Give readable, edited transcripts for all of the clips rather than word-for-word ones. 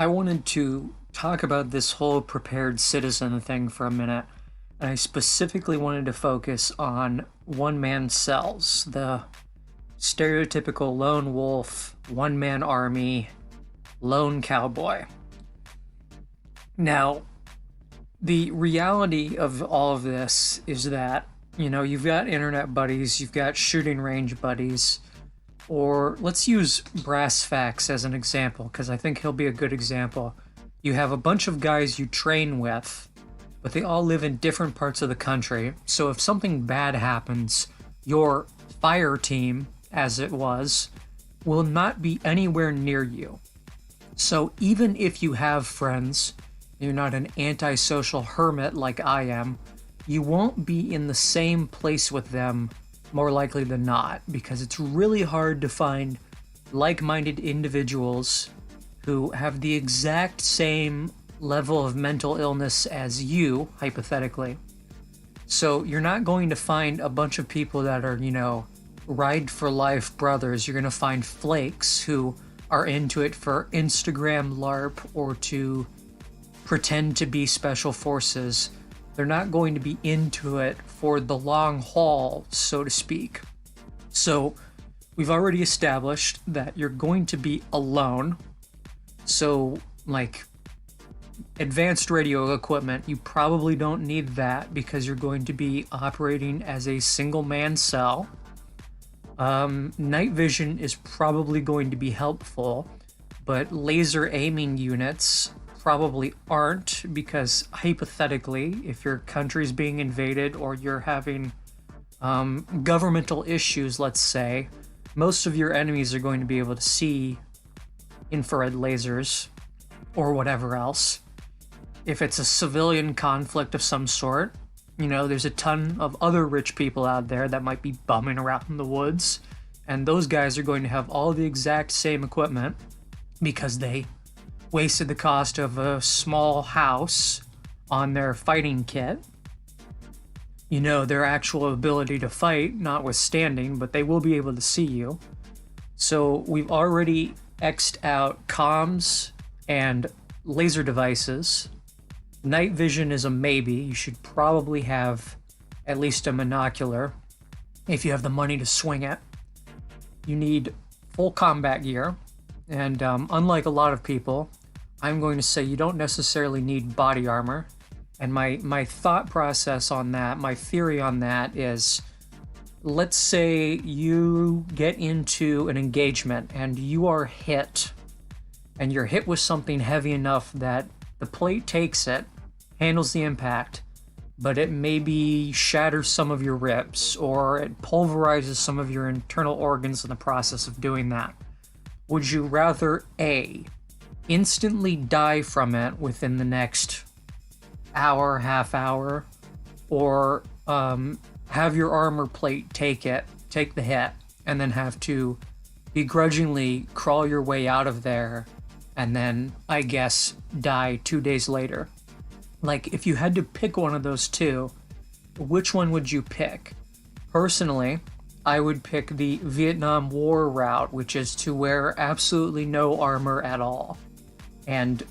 I wanted to talk about this whole prepared citizen thing for a minute, and I specifically wanted to focus on one man cells, the stereotypical lone wolf, one man army, lone cowboy. Now, the reality of all of this is that, you've got internet buddies, you've got shooting range buddies, or let's use brass facts as an example, because I think he'll be a good example. You have a bunch of guys you train with, but they all live in different parts of the country. So if something bad happens, your fire team, as it was, will not be anywhere near you. So even if you have friends, you're not an antisocial hermit like I am, you won't be in the same place with them more likely than not, because it's really hard to find like-minded individuals who have the exact same level of mental illness as you, hypothetically. So you're not going to find a bunch of people that are, ride for life brothers. You're going to find flakes who are into it for Instagram LARP or to pretend to be special forces. They're not going to be into it for the long haul, so to speak. So we've already established that you're going to be alone. So, like, advanced radio equipment, you probably don't need that because you're going to be operating as a single man cell. Night vision is probably going to be helpful, but laser aiming units probably aren't, because hypothetically, if your country's being invaded or you're having governmental issues, let's say, most of your enemies are going to be able to see infrared lasers or whatever else. If it's a civilian conflict of some sort, there's a ton of other rich people out there that might be bumming around in the woods, and those guys are going to have all the exact same equipment because they wasted the cost of a small house on their fighting kit. Their actual ability to fight notwithstanding, but they will be able to see you. So we've already X'd out comms and laser devices. Night vision is a maybe. You should probably have at least a monocular if you have the money to swing it. You need full combat gear, and unlike a lot of people, I'm going to say you don't necessarily need body armor. And my thought process on that, my theory on that is, let's say you get into an engagement and you are hit, and you're hit with something heavy enough that the plate takes it, handles the impact, but it maybe shatters some of your ribs, or it pulverizes some of your internal organs in the process of doing that. Would you rather A, instantly die from it within the next hour, half hour, or have your armor plate take the hit, and then have to begrudgingly crawl your way out of there, and then, I guess, die 2 days later? Like, if you had to pick one of those two, which one would you pick? Personally, I would pick the Vietnam War route, which is to wear absolutely no armor at all, and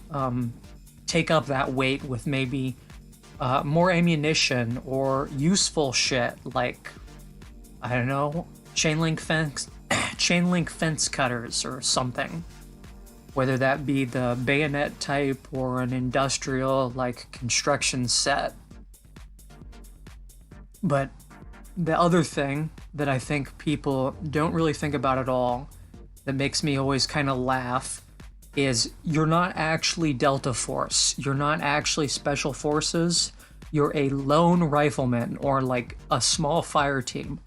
take up that weight with maybe more ammunition or useful shit like, I don't know, chain link fence cutters or something. Whether that be the bayonet type or an industrial like construction set. But the other thing that I think people don't really think about at all, that makes me always kind of laugh, is you're not actually Delta Force. You're not actually Special Forces. You're a lone rifleman or like a small fire team.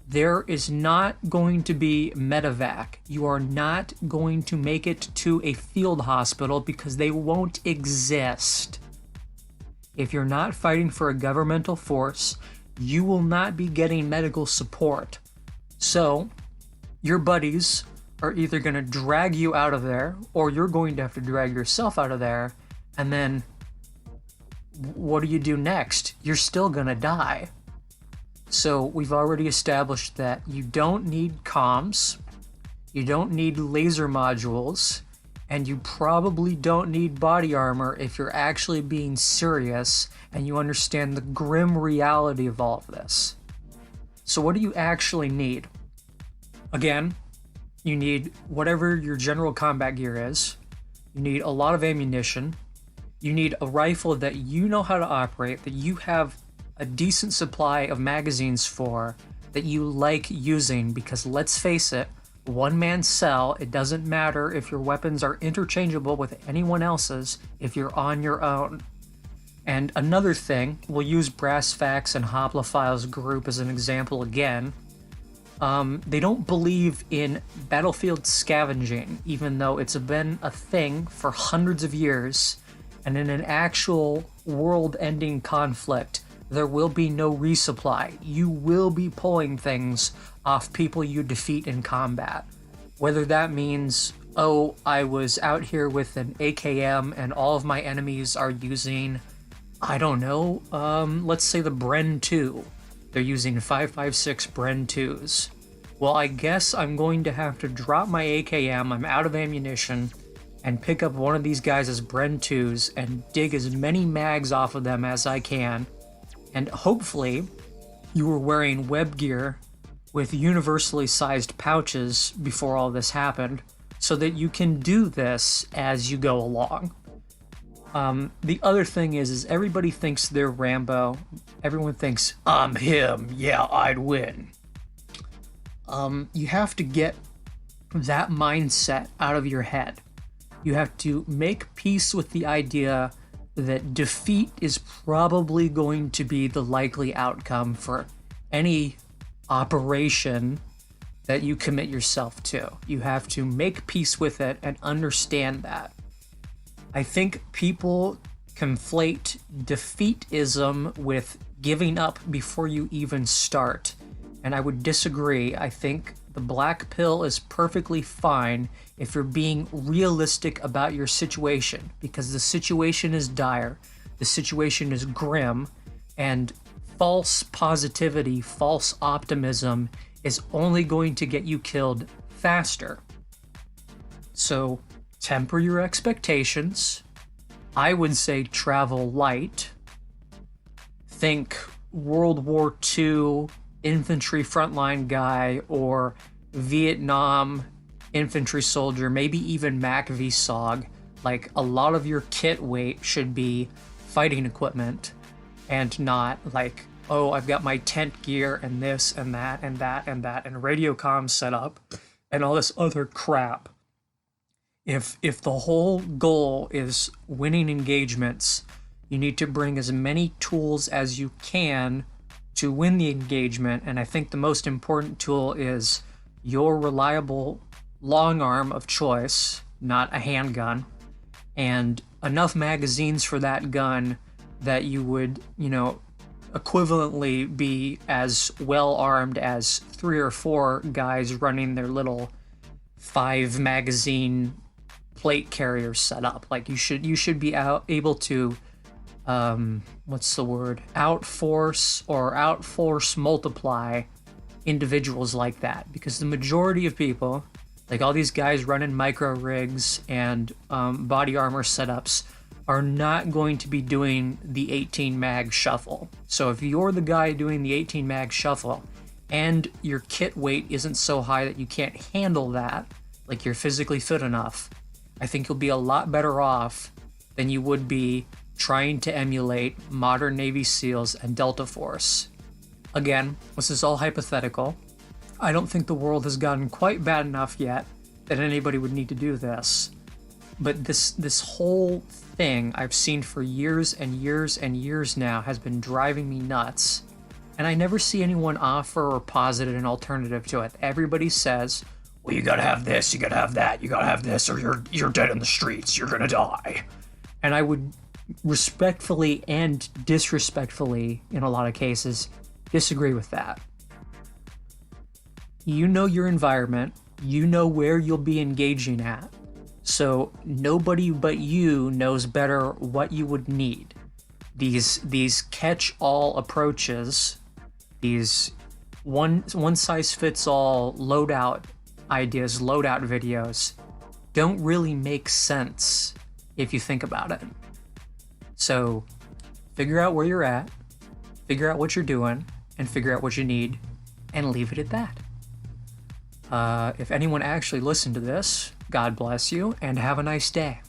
There is not going to be medevac. You are not going to make it to a field hospital because they won't exist. If you're not fighting for a governmental force, you will not be getting medical support. So, your buddies are either going to drag you out of there, or you're going to have to drag yourself out of there, and then what do you do next? You're still going to die. So we've already established that you don't need comms, you don't need laser modules, and you probably don't need body armor if you're actually being serious and you understand the grim reality of all of this. So what do you actually need? Again, you need whatever your general combat gear is. You need a lot of ammunition. You need a rifle that you know how to operate, that you have a decent supply of magazines for, that you like using, because let's face it, one man cell, it doesn't matter if your weapons are interchangeable with anyone else's if you're on your own. And another thing, we'll use Brassfax and Hoplophile's group as an example again. They don't believe in battlefield scavenging, even though it's been a thing for hundreds of years, and in an actual world-ending conflict, there will be no resupply. You will be pulling things off people you defeat in combat. Whether that means, oh, I was out here with an AKM and all of my enemies are using, I don't know, let's say the Bren 2. They're using 5.56 Bren 2s. Well, I guess I'm going to have to drop my AKM, I'm out of ammunition, and pick up one of these guys' Bren 2s and dig as many mags off of them as I can. And hopefully, you were wearing web gear with universally sized pouches before all this happened, so that you can do this as you go along. The other thing is everybody thinks they're Rambo. Everyone thinks, I'm him, yeah, I'd win. You have to get that mindset out of your head. You have to make peace with the idea that defeat is probably going to be the likely outcome for any operation that you commit yourself to. You have to make peace with it and understand that. I think people conflate defeatism with giving up before you even start, and I would disagree. I think the black pill is perfectly fine if you're being realistic about your situation, because the situation is dire, the situation is grim, and false positivity, false optimism is only going to get you killed faster. So temper your expectations. I would say travel light. Think World War II infantry frontline guy or Vietnam infantry soldier, maybe even Mac VSOG. Like, a lot of your kit weight should be fighting equipment and not like, oh, I've got my tent gear and this and that and that and that and radio comm set up and all this other crap. If the whole goal is winning engagements, you need to bring as many tools as you can to win the engagement, and I think the most important tool is your reliable long arm of choice, not a handgun, and enough magazines for that gun that you would, equivalently be as well armed as 3 or 4 guys running their little 5 magazine plate carrier setup. Like, you should be able to outforce multiply individuals like that, because the majority of people, like all these guys running micro rigs and body armor setups, are not going to be doing the 18 mag shuffle. So if you're the guy doing the 18 mag shuffle and your kit weight isn't so high that you can't handle that, like you're physically fit enough, I think you'll be a lot better off than you would be trying to emulate modern Navy SEALs and Delta Force. Again, this is all hypothetical. I don't think the world has gotten quite bad enough yet that anybody would need to do this. But this whole thing I've seen for years and years and years now has been driving me nuts. And I never see anyone offer or posit an alternative to it. Everybody says, well, you gotta have this, you gotta have that, you gotta have this, or you're dead in the streets, you're gonna die. And I would respectfully and disrespectfully, in a lot of cases, disagree with that. You know your environment, you know where you'll be engaging at, so nobody but you knows better what you would need. These catch-all approaches, these one-size-fits-all loadout ideas, loadout videos, don't really make sense if you think about it. So figure out where you're at, figure out what you're doing, and figure out what you need, and leave it at that. If anyone actually listened to this, God bless you, and have a nice day.